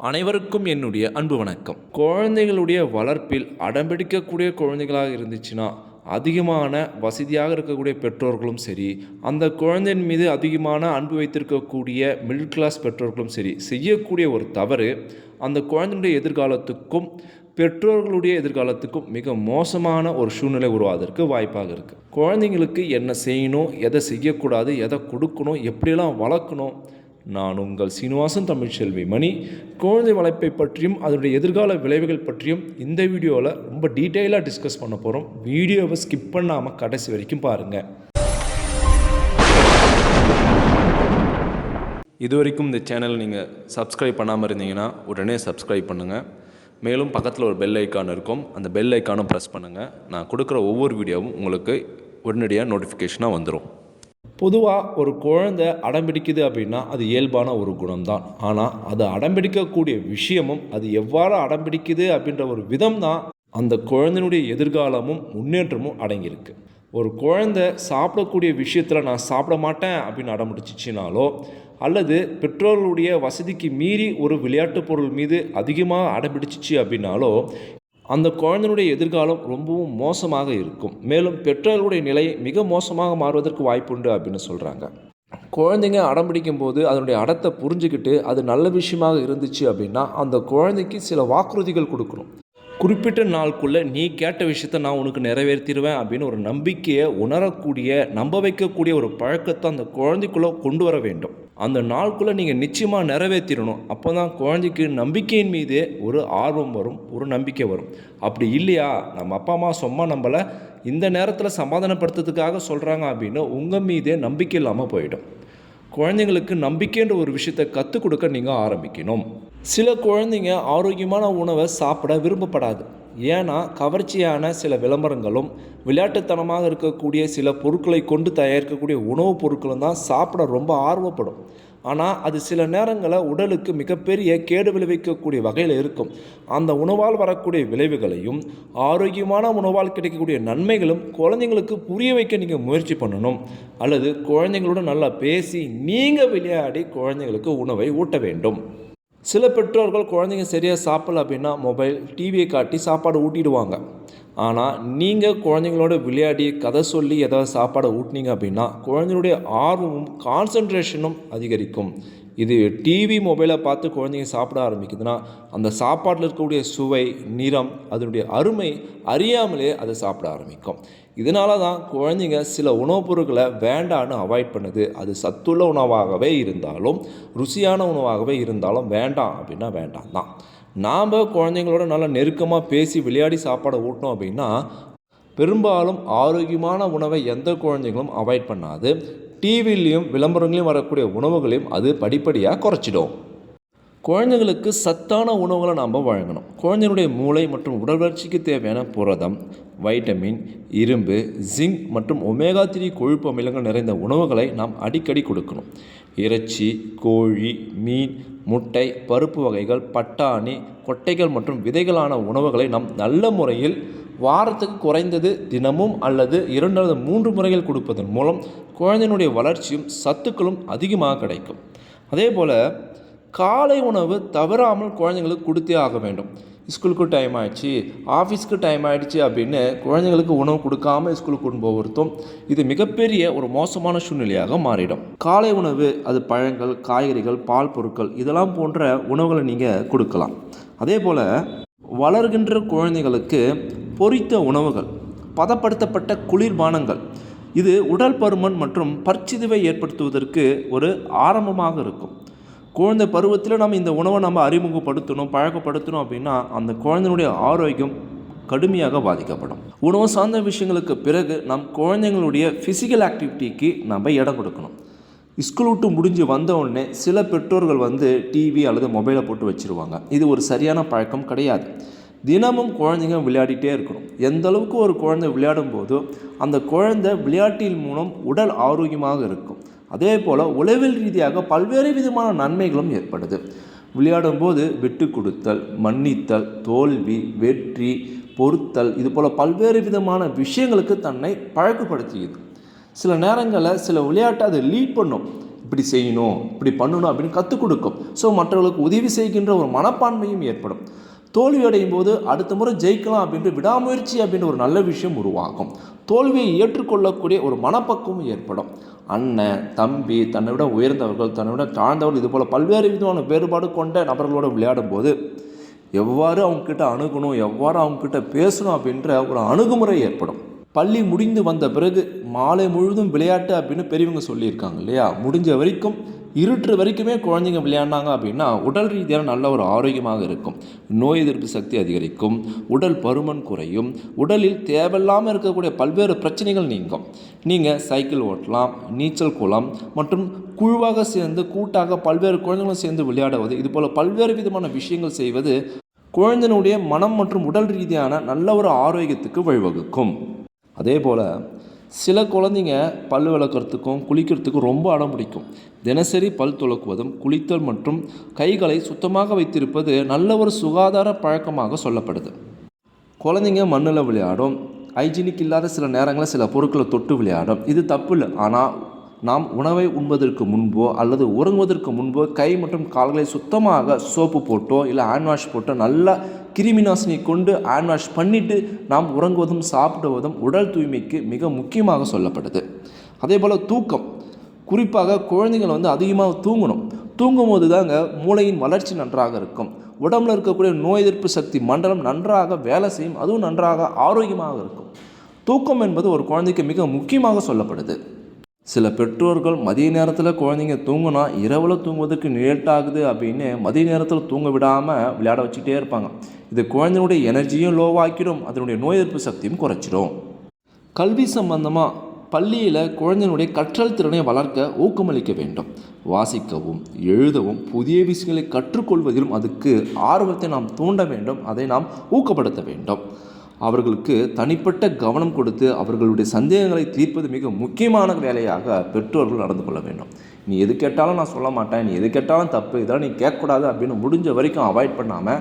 அனைவருக்கும் என்னுடைய அன்பு வணக்கம். குழந்தைகளுடைய வளர்ப்பில் அடம்பிடிக்கக்கூடிய குழந்தைகளாக இருந்துச்சுன்னா அதிகமான வசதியாக இருக்கக்கூடிய பெற்றோர்களும் சரி, அந்த குழந்தையின் மீது அதிகமான அன்பு வைத்திருக்கக்கூடிய மிடில் கிளாஸ் பெற்றோர்களும் சரி செய்யக்கூடிய ஒரு தவறு அந்த குழந்தையுடைய எதிர்காலத்துக்கும் பெற்றோர்களுடைய எதிர்காலத்துக்கும் மிக மோசமான ஒரு சூழ்நிலை உருவாவதற்கு வாய்ப்பாக இருக்குது. குழந்தைங்களுக்கு என்ன செய்யணும், எதை செய்யக்கூடாது, எதை கொடுக்கணும், எப்படியெல்லாம் வளர்க்கணும். நான் உங்கள் சீனிவாசன் தமிழ்ச்செல்வி மணி. குழந்தை வளர்ப்பை பற்றியும் அதனுடைய எதிர்கால விளைவுகள் பற்றியும் இந்த வீடியோவில் ரொம்ப டீட்டெயிலாக டிஸ்கஸ் பண்ண போகிறோம். வீடியோவை ஸ்கிப் பண்ணாமல் கடைசி வரைக்கும் பாருங்கள். இது வரைக்கும் இந்த சேனல் நீங்கள் சப்ஸ்கிரைப் பண்ணாமல் இருந்தீங்கன்னா உடனே சப்ஸ்கிரைப் பண்ணுங்கள். மேலும் பக்கத்தில் ஒரு பெல் ஐக்கான் இருக்கும், அந்த பெல் ஐக்கானும் ப்ரெஸ் பண்ணுங்கள். நான் கொடுக்குற ஒவ்வொரு வீடியோவும் உங்களுக்கு உடனடியாக நோட்டிஃபிகேஷனாக வந்துடும். பொதுவாக ஒரு குழந்தை அடம்பிடிக்குது அப்படின்னா அது இயல்பான ஒரு குணம்தான். ஆனால் அது அடம்பிடிக்கக்கூடிய விஷயமும் அது எவ்வாறு அடம்பிடிக்குது அப்படின்ற ஒரு விதம் தான் அந்த குழந்தையினுடைய எதிர்காலமும் முன்னேற்றமும் அடங்கியிருக்கு. ஒரு குழந்தை சாப்பிடக்கூடிய விஷயத்தில் நான் சாப்பிட மாட்டேன் அப்படின்னு அடம்பிடிச்சிச்சினாலோ, அல்லது பெற்றோர்களுடைய வசதிக்கு மீறி ஒரு விளையாட்டு பொருள் மீது அதிகமாக அடம்பிடிச்சிச்சு அப்படின்னாலோ அந்த குழந்தையுடைய எதிர்காலம் ரொம்பவும் மோசமாக இருக்கும். மேலும் பெற்றோர்களுடைய நிலை மிக மோசமாக மாறுவதற்கு வாய்ப்புண்டு அப்படின்னு சொல்கிறாங்க. குழந்தைங்க அடம் பிடிக்கும் போது அதனுடைய அடத்தை புரிஞ்சுக்கிட்டு அது நல்ல விஷயமாக இருந்துச்சு அப்படின்னா அந்த குழந்தைக்கு சில வாக்குறுதிகள் கொடுக்கணும். குறிப்பிட்ட நாளுக்குள்ளே நீ கேட்ட விஷயத்த நான் உனக்கு நிறைவேற்றிடுவேன் அப்படின்னு ஒரு நம்பிக்கையை உணரக்கூடிய, நம்ப வைக்கக்கூடிய ஒரு பழக்கத்தை அந்த குழந்தைக்குள்ளே கொண்டு வர வேண்டும். அந்த நாளுக்குள்ளே நீங்கள் நிச்சயமாக நிறைவேற்றிடணும். அப்போ தான் குழந்தைக்கு நம்பிக்கையின் மீது ஒரு ஆர்வம் வரும், ஒரு நம்பிக்கை வரும். அப்படி இல்லையா, நம்ம அப்பா அம்மா சும்மா நம்மளை இந்த நேரத்தில் சமாதானப்படுத்துறதுக்காக சொல்கிறாங்க அப்படின்னு உங்கள் மீதே நம்பிக்கை இல்லாமல் போயிடும். குழந்தைங்களுக்கு நம்பிக்கைன்ற ஒரு விஷயத்தை கற்றுக் கொடுக்க நீங்கள் ஆரம்பிக்கணும். சில குழந்தைங்க ஆரோக்கியமான உணவை சாப்பிட விரும்பப்படாது. ஏன்னா கவர்ச்சியான சில விளம்பரங்களும் விளையாட்டுத்தனமாக இருக்கக்கூடிய சில பொருட்களை கொண்டு தயாரிக்கக்கூடிய உணவுப் பொருட்களும் தான் சாப்பிட ரொம்ப ஆர்வப்படும். ஆனால் அது சில நேரங்களில் உடலுக்கு மிகப்பெரிய கேடு விளைவிக்கக்கூடிய வகையில் இருக்கும். அந்த உணவால் வரக்கூடிய விளைவுகளையும் ஆரோக்கியமான உணவால் கிடைக்கக்கூடிய நன்மைகளும் குழந்தைங்களுக்கு புரிய வைக்க நீங்கள் முயற்சி பண்ணணும். அல்லது குழந்தைங்களோட நல்லா பேசி நீங்கள் விளையாடி குழந்தைங்களுக்கு உணவை ஊட்ட வேண்டும். சில பெற்றோர்கள் குழந்தைங்க சரியாக சாப்பிடல அப்படின்னா மொபைல், டிவியை காட்டி சாப்பாடு ஊட்டிடுவாங்க. ஆனால் நீங்கள் குழந்தைங்களோட விளையாடி கதை சொல்லி ஏதாவது சாப்பாடை ஊட்டினீங்க அப்படின்னா குழந்தைங்களுடைய ஆர்வமும் கான்சன்ட்ரேஷனும் அதிகரிக்கும். இது டிவி, மொபைலை பார்த்து குழந்தைங்க சாப்பிட ஆரம்பிக்குதுன்னா அந்த சாப்பாட்டில் இருக்கக்கூடிய சுவை, நிறம், அதனுடைய அருமை அறியாமலே அதை சாப்பிட ஆரம்பிக்கும். இதனால தான் குழந்தைங்க சில உணவுப் பொருட்களை வேண்டான்னு அவாய்ட் பண்ணுது. அது சத்துள்ள உணவாகவே இருந்தாலும், ருசியான உணவாகவே இருந்தாலும் வேண்டாம் அப்படின்னா வேண்டாம் தான். நாம் குழந்தைங்களோட நல்லா நெருக்கமாக பேசி விளையாடி சாப்பாடை ஊட்டினோம் அப்படின்னா பெரும்பாலும் ஆரோக்கியமான உணவை எந்த குழந்தைங்களும் அவாய்ட் பண்ணாது. டிவிலையும் விளம்பரங்களையும் வரக்கூடிய உணவுகளையும் அது படிப்படியாக குறைச்சிடும். குழந்தைங்களுக்கு சத்தான உணவுகளை நாம் வழங்கணும். குழந்தைகளுடைய மூளை மற்றும் உடல் வளர்ச்சிக்கு தேவையான புரதம், வைட்டமின், இரும்பு, ஜிங்க் மற்றும் ஒமேகா 3 கொழுப்பு அமிலங்கள் நிறைந்த உணவுகளை நாம் அடிக்கடி கொடுக்கணும். இறைச்சி, கோழி, மீன், முட்டை, பருப்பு வகைகள், பட்டாணி, கொட்டைகள் மற்றும் விதைகளான உணவுகளை நாம் நல்ல முறையில் வாரத்துக்கு குறைந்தது தினமும் அல்லது 2 அல்லது 3 முறைகள் கொடுப்பதன் மூலம் குழந்தையினுடைய வளர்ச்சியும் சத்துக்களும் அதிகமாக கிடைக்கும். அதே போல் காலை உணவு தவறாமல் குழந்தைங்களுக்கு கொடுத்தே ஆக வேண்டும். ஸ்கூலுக்கு டைம் ஆகிடுச்சு, ஆஃபீஸ்க்கு டைம் ஆகிடுச்சு அப்படின்னு குழந்தைங்களுக்கு உணவு கொடுக்காமல் ஸ்கூலுக்கு கொண்டு போகிறதும் இது மிகப்பெரிய ஒரு மோசமான சூழ்நிலையாக மாறிடும். காலை உணவு அது பழங்கள், காய்கறிகள், பால் பொருட்கள் இதெல்லாம் போன்ற உணவுகளை நீங்கள் கொடுக்கலாம். அதே போல் வளர்கின்ற குழந்தைகளுக்கு பொரித்த உணவுகள், பதப்படுத்தப்பட்ட குளிர்பானங்கள் இது உடல் பருமன் மற்றும் பற்சிதைவை ஏற்படுத்துவதற்கு ஒரு ஆரம்பமாக இருக்கும். குழந்தை பருவத்தில் நம்ம இந்த உணவை நம்ம அறிமுகப்படுத்தணும், பழக்கப்படுத்தணும் அப்படின்னா அந்த குழந்தையினுடைய ஆரோக்கியம் கடுமையாக பாதிக்கப்படும். உணவு சார்ந்த விஷயங்களுக்கு பிறகு நம் குழந்தைங்களுடைய ஃபிசிக்கல் ஆக்டிவிட்டிக்கு நம்ம இடம் கொடுக்கணும். ஸ்கூல் விட்டு முடிஞ்சு வந்த உடனே சில பெற்றோர்கள் டிவி அல்லது மொபைலை போட்டு வச்சுருவாங்க. இது ஒரு சரியான பழக்கம் கிடையாது. தினமும் குழந்தைங்க விளையாடிட்டே இருக்கணும். எந்த அளவுக்கு ஒரு குழந்தை விளையாடும் போதோ அந்த குழந்தை விளையாட்டின் மூலம் உடல் ஆரோக்கியமாக இருக்கும். அதே போல் உளவியல் ரீதியாக பல்வேறு விதமான நன்மைகளும் ஏற்படுது. விளையாடும் போது விட்டு கொடுத்தல், மன்னித்தல், தோல்வி, வெற்றி, பொறுத்தல் இது போல் பல்வேறு விதமான விஷயங்களுக்கு தன்னை பழக்கப்படுத்தியது. சில நேரங்களில் சில விளையாட்டை அது லீட் பண்ணும். இப்படி செய்யணும், இப்படி பண்ணணும் அப்படின்னு கற்றுக் கொடுக்கும். ஸோ மற்றவர்களுக்கு உதவி செய்கின்ற ஒரு மனப்பான்மையும் ஏற்படும். தோல்வி அடையும் போது அடுத்த முறை ஜெயிக்கலாம் அப்படின்ற விடாமுயற்சி அப்படின்ற ஒரு நல்ல விஷயம் உருவாகும். தோல்வியை ஏற்றுக்கொள்ளக்கூடிய ஒரு மனப்பக்குவம் ஏற்படும். அண்ணன், தம்பி, தன்னை விட உயர்ந்தவர்கள், தன்னை விட தாழ்ந்தவர்கள், இதுபோல் பல்வேறு விதமான வேறுபாடு கொண்ட நபர்களோடு விளையாடும் போது எவ்வாறு அவங்கக்கிட்ட அணுகணும், எவ்வாறு அவங்கக்கிட்ட பேசணும் அப்படின்ற ஒரு அணுகுமுறை ஏற்படும். பள்ளி முடிந்து வந்த பிறகு மாலை முழுதும் விளையாட்டு அப்படின்னு பெரியவங்க சொல்லியிருக்காங்க இல்லையா? முடிஞ்ச வரைக்கும் இருட்டுற வரைக்குமே குழந்தைங்க விளையாடினாங்க அப்படின்னா உடல் ரீதியான நல்ல ஒரு ஆரோக்கியமாக இருக்கும். நோய் எதிர்ப்பு சக்தி அதிகரிக்கும், உடல் பருமன் குறையும், உடலில் தேவையில்லாமல் இருக்கக்கூடிய பல்வேறு பிரச்சனைகள் நீங்கும். நீங்கள் சைக்கிள் ஓட்டலாம், நீச்சல் குளம் மற்றும் குழுவாக சேர்ந்து கூட்டாக பல்வேறு குழந்தைகளும் சேர்ந்து விளையாடுவது, இதுபோல் பல்வேறு விதமான விஷயங்கள் செய்வது குழந்தையினுடைய மனம் மற்றும் உடல் ரீதியான நல்ல ஒரு ஆரோக்கியத்துக்கு வழிவகுக்கும். அதே போல் சில குழந்தைங்க பல் விளக்கிறதுக்கும் குளிக்கிறதுக்கும் ரொம்ப அடம் பிடிக்கும். தினசரி பல் துலக்குவதும் குளித்தல் மற்றும் கைகளை சுத்தமாக வைத்திருப்பது நல்ல ஒரு சுகாதார பழக்கமாக சொல்லப்படுது. குழந்தைங்க மண்ணில் விளையாடும், ஹைஜீனிக் இல்லாத சில நேரங்களில் சில பொருட்களை தொட்டு விளையாடும். இது தப்பு இல்லை. ஆனால் நாம் உணவை உண்பதற்கு முன்போ அல்லது உறங்குவதற்கு முன்போ கை மற்றும் கால்களை சுத்தமாக சோப்பு போட்டோ இல்லை ஹேண்ட் வாஷ் போட்டோ நல்லா கிருமி நாசினி கொண்டு ஹேண்ட் வாஷ் பண்ணிவிட்டு நாம் உறங்குவதும் சாப்பிடுவதும் உடல் தூய்மைக்கு மிக முக்கியமாக சொல்லப்படுது. அதே போல் தூக்கம், குறிப்பாக குழந்தைகள் அதிகமாக தூங்கணும். தூங்கும் போது தாங்க மூளையின் வளர்ச்சி நன்றாக இருக்கும். உடம்பில் இருக்கக்கூடிய நோய் எதிர்ப்பு சக்தி மண்டலம் நன்றாக வேலை செய்யும், அதுவும் நன்றாக ஆரோக்கியமாக இருக்கும். தூக்கம் என்பது ஒரு குழந்தைக்கு மிக முக்கியமாக சொல்லப்படுது. சில பெற்றோர்கள் மதிய நேரத்தில் குழந்தைங்க தூங்கினா இரவில் தூங்குவதற்கு லேட்டாகுது அப்படின்னு மதிய நேரத்தில் தூங்க விடாமல் விளையாட வச்சுக்கிட்டே இருப்பாங்க. இது குழந்தையுடைய எனர்ஜியும் லோவாக்கிடும், அதனுடைய நோய் எதிர்ப்பு சக்தியும் குறைச்சிடும். கல்வி சம்பந்தமாக பள்ளியில் குழந்தையினுடைய கற்றல் திறனை வளர்க்க ஊக்கமளிக்க வேண்டும். வாசிக்கவும் எழுதவும் புதிய விஷயங்களை கற்றுக்கொள்வதிலும் அதுக்கு ஆர்வத்தை நாம் தூண்ட வேண்டும், அதை நாம் ஊக்கப்படுத்த வேண்டும். அவர்களுக்கு தனிப்பட்ட கவனம் கொடுத்து அவர்களுடைய சந்தேகங்களை தீர்ப்பது மிக முக்கியமான வேலையாக பெற்றோர்கள் நடந்து கொள்ள வேண்டும். நீ எது கேட்டாலும் நான் சொல்ல மாட்டேன், நீ எது கேட்டாலும் தப்பு, இதெல்லாம் நீ கேட்கக்கூடாது அப்படின்னு முடிஞ்ச வரைக்கும் அவாய்ட் பண்ணாமல்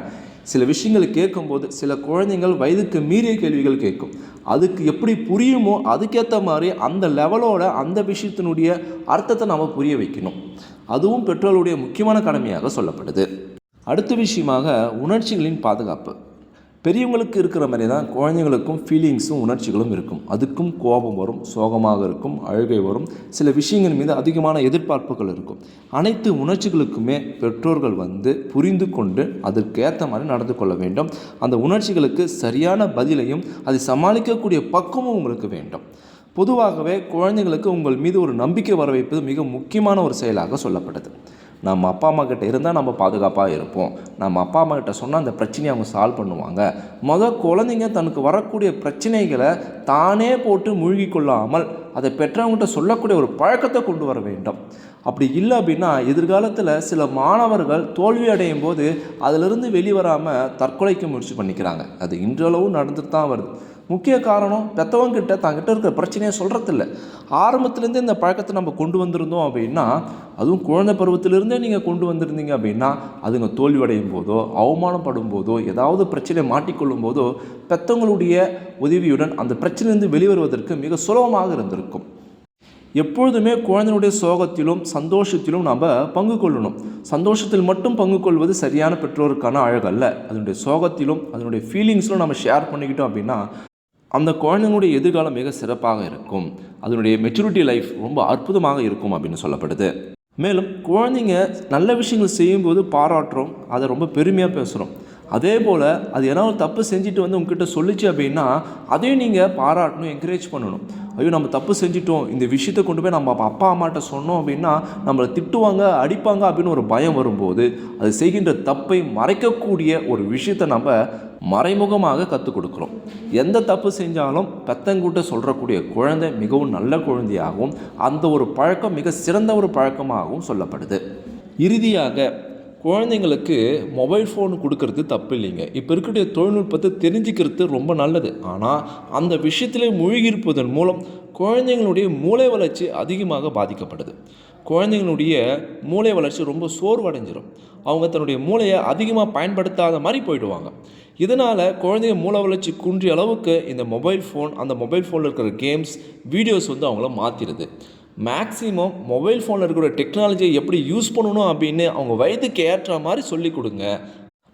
சில விஷயங்களை கேட்கும்போது சில குழந்தைகள் வயதுக்கு மீறிய கேள்விகள் கேட்கும். அதுக்கு எப்படி புரியுமோ அதுக்கேற்ற மாதிரி அந்த லெவலோட அந்த விஷயத்தினுடைய அர்த்தத்தை நாம் புரிய வைக்கணும். அதுவும் பெற்றோர்களுடைய முக்கியமான கடமையாக சொல்லப்படுது. அடுத்த விஷயமாக உணர்ச்சிகளின் பாதுகாப்பு. பெரியவங்களுக்கு இருக்கிற மாதிரி தான் குழந்தைங்களுக்கும் ஃபீலிங்ஸும் உணர்ச்சிகளும் இருக்கும். அதுக்கும் கோபம் வரும், சோகமாக இருக்கும், அழுகை வரும், சில விஷயங்கள் மீது அதிகமான எதிர்பார்ப்புகள் இருக்கும். அனைத்து உணர்ச்சிகளுக்குமே பெற்றோர்கள் புரிந்து கொண்டு அதற்கேற்ற மாதிரி நடந்து கொள்ள வேண்டும். அந்த உணர்ச்சிகளுக்கு சரியான பதிலையும் அதை சமாளிக்கக்கூடிய பக்குவமும் உங்களுக்கு வேண்டும். பொதுவாகவே குழந்தைங்களுக்கு உங்கள் மீது ஒரு நம்பிக்கை வர வைப்பது மிக முக்கியமான ஒரு செயலாக சொல்லப்படுது. நம்ம அப்பா அம்மா கிட்ட இருந்தால் நம்ம பாதுகாப்பாக இருப்போம், நம்ம அப்பா அம்மா கிட்ட சொன்னால் அந்த பிரச்சனையை அவங்க சால்வ் பண்ணுவாங்க. குழந்தைங்க தனக்கு வரக்கூடிய பிரச்சனைகளை தானே போட்டு மூழ்கி கொள்ளாமல் அதை பெற்றவங்ககிட்ட சொல்லக்கூடிய ஒரு பழக்கத்தை கொண்டு வர வேண்டும். அப்படி இல்லை அப்படின்னா எதிர்காலத்தில் சில மாணவர்கள் தோல்வி அடையும் போது அதிலிருந்து வெளிவராமல் தற்கொலைக்கு முயற்சி பண்ணிக்கிறாங்க. அது இன்றளவும் நடந்துட்டு தான் வருது. முக்கிய காரணம் பெற்றவங்கிட்ட தங்கிட்ட இருக்கிற பிரச்சனையை சொல்கிறதில்ல. ஆரம்பத்துலேருந்தே இந்த பழக்கத்தை நம்ம கொண்டு வந்திருந்தோம் அப்படின்னா, அதுவும் குழந்தை பருவத்திலிருந்தே நீங்கள் கொண்டு வந்திருந்தீங்க அப்படின்னா அதுங்க தோல்வி அடையும் போதோ அவமானப்படும் போதோ ஏதாவது பிரச்சனை மாட்டிக்கொள்ளும் போதோ பெற்றவங்களுடைய உதவியுடன் அந்த பிரச்சனையிலிருந்து வெளிவருவதற்கு மிக சுலபமாக இருந்திருக்கும். எப்பொழுதுமே குழந்தையுடைய சோகத்திலும் சந்தோஷத்திலும் நாம் பங்கு கொள்ளணும். சந்தோஷத்தில் மட்டும் பங்கு கொள்வது சரியான பெற்றோருக்கான அழகல்ல. அதனுடைய சோகத்திலும் அதனுடைய ஃபீலிங்ஸிலும் நம்ம ஷேர் பண்ணிக்கிட்டோம் அப்படின்னா அந்த குழந்தைங்களுடைய எதிர்காலம் மிக சிறப்பாக இருக்கும். அதனுடைய மெச்சூரிட்டி லைஃப் ரொம்ப அற்புதமாக இருக்கும் அப்படின்னு சொல்லப்படுது. மேலும் குழந்தைங்க நல்ல விஷயங்கள் செய்யும்போது பாராட்டுறோம், அதை ரொம்ப பெருமையாக பேசுகிறோம். அதே போல் அது ஏதாவது தப்பு செஞ்சுட்டு உங்ககிட்ட சொல்லிச்சு அப்படின்னா அதையும் நீங்கள் பாராட்டணும், என்கரேஜ் பண்ணணும். ஐயோ நம்ம தப்பு செஞ்சிட்டோம், இந்த விஷயத்தை கொண்டு போய் நம்ம அப்பா அம்மாட்ட சொன்னோம் அப்படின்னா நம்மளை திட்டுவாங்க, அடிப்பாங்க அப்படின்னு ஒரு பயம் வரும்போது அது செய்கின்ற தப்பை மறைக்கக்கூடிய ஒரு விஷயத்தை நம்ம மறைமுகமாக கற்றுக் கொடுக்குறோம். எந்த தப்பு செஞ்சாலும் பெத்தங்கூட்ட சொல்கிறக்கூடிய குழந்தை மிகவும் நல்ல குழந்தையாகவும் அந்த ஒரு பழக்கம் மிக சிறந்த ஒரு பழக்கமாகவும் சொல்லப்படுது. இறுதியாக குழந்தைங்களுக்கு மொபைல் ஃபோன் கொடுக்கறது தப்பு இல்லைங்க. இப்போ இருக்கக்கூடிய தொழில்நுட்பத்தை தெரிஞ்சுக்கிறது ரொம்ப நல்லது. ஆனால் அந்த விஷயத்திலே மூழ்கியிருப்பதன் மூலம் குழந்தைங்களுடைய மூளை வளர்ச்சி அதிகமாக பாதிக்கப்படுது. குழந்தைங்களுடைய மூளை வளர்ச்சி ரொம்ப சோர்வடைஞ்சிடும். அவங்க தன்னுடைய மூளையை அதிகமாக பயன்படுத்தாத மாதிரி போயிடுவாங்க. இதனால் குழந்தைங்க மூளை வளர்ச்சி குன்றிய அளவுக்கு இந்த மொபைல் ஃபோன், அந்த மொபைல் ஃபோனில் இருக்கிற கேம்ஸ், வீடியோஸ் அவங்கள மாற்றிடுது. மேக்ஸிமம் மொபைல் ஃபோனில் இருக்கிற டெக்னாலஜியை எப்படி யூஸ் பண்ணணும் அப்படின்னு அவங்க வயதுக்கு ஏற்ற மாதிரி சொல்லி கொடுங்க.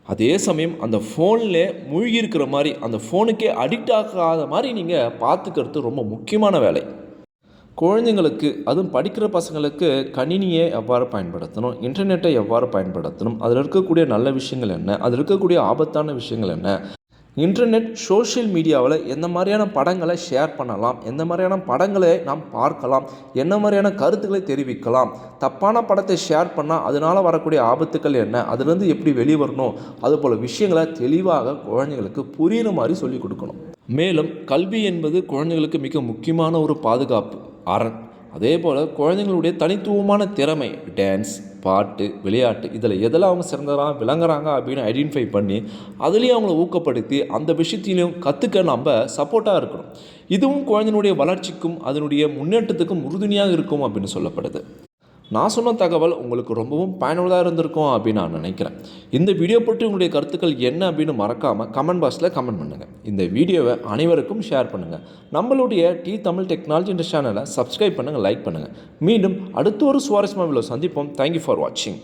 அதே சமயம் அந்த ஃபோனில் மூழ்கி இருக்கிற மாதிரி, அந்த ஃபோனுக்கே அடிக்ட் ஆகாத மாதிரி நீங்கள் பார்த்துக்கிறது ரொம்ப முக்கியமான வேலை. குழந்தைங்களுக்கு, அதுவும் படிக்கிற பசங்களுக்கு கணினியை எவ்வாறு பயன்படுத்தணும், இன்டர்நெட்டை எவ்வாறு பயன்படுத்தணும், அதில் இருக்கக்கூடிய நல்ல விஷயங்கள் என்ன, அதில் இருக்கக்கூடிய ஆபத்தான விஷயங்கள் என்ன, இன்டர்நெட் சோஷியல் மீடியாவில் எந்த மாதிரியான படங்களை ஷேர் பண்ணலாம், எந்த மாதிரியான படங்களை நாம் பார்க்கலாம், என்ன மாதிரியான கருத்துக்களை தெரிவிக்கலாம், தப்பான படத்தை ஷேர் பண்ணால் அதனால் வரக்கூடிய ஆபத்துக்கள் என்ன, அதுலேருந்து எப்படி வெளியே வரணும், அதுபோல் விஷயங்களை தெளிவாக குழந்தைங்களுக்கு புரிகிற மாதிரி சொல்லிக் கொடுக்கணும். மேலும் கல்வி என்பது குழந்தைங்களுக்கு மிக முக்கியமான ஒரு பாதுகாப்பு அரண். அதே போல் குழந்தைங்களுடைய தனித்துவமான திறமை, டான்ஸ், பாட்டு, விளையாட்டு, இதில் எதில் அவங்க சிறந்ததாக விளங்குறாங்க அப்படின்னு ஐடென்டிஃபை பண்ணி அதுலேயும் அவங்கள ஊக்கப்படுத்தி அந்த விஷயத்திலையும் கற்றுக்க நம்ம சப்போர்ட்டாக இருக்கணும். இதுவும் குழந்தையினுடைய வளர்ச்சிக்கும் அதனுடைய முன்னேற்றத்துக்கும் உறுதுணையாக இருக்கும் அப்படின்னு சொல்லப்படுது. நான் சொன்ன தகவல் உங்களுக்கு ரொம்பவும் பயனுள்ளதாக இருந்திருக்கும் அப்படின்னு நான் நினைக்கிறேன். இந்த வீடியோ பற்றி உங்களுடைய கருத்துக்கள் என்ன அப்படின்னு மறக்காமல் கமெண்ட் பாக்ஸில் கமெண்ட் பண்ணுங்கள். இந்த வீடியோவை அனைவருக்கும் ஷேர் பண்ணுங்கள். நம்மளுடைய தமிழ் டெக்னாலஜி என்ற சேனலை சப்ஸ்கிரைப் பண்ணுங்கள், லைக் பண்ணுங்கள். மீண்டும் அடுத்த ஒரு சுவாரஸ்யமான வீடியோவில் சந்திப்போம். தேங்க்யூ ஃபார் வாட்சிங்.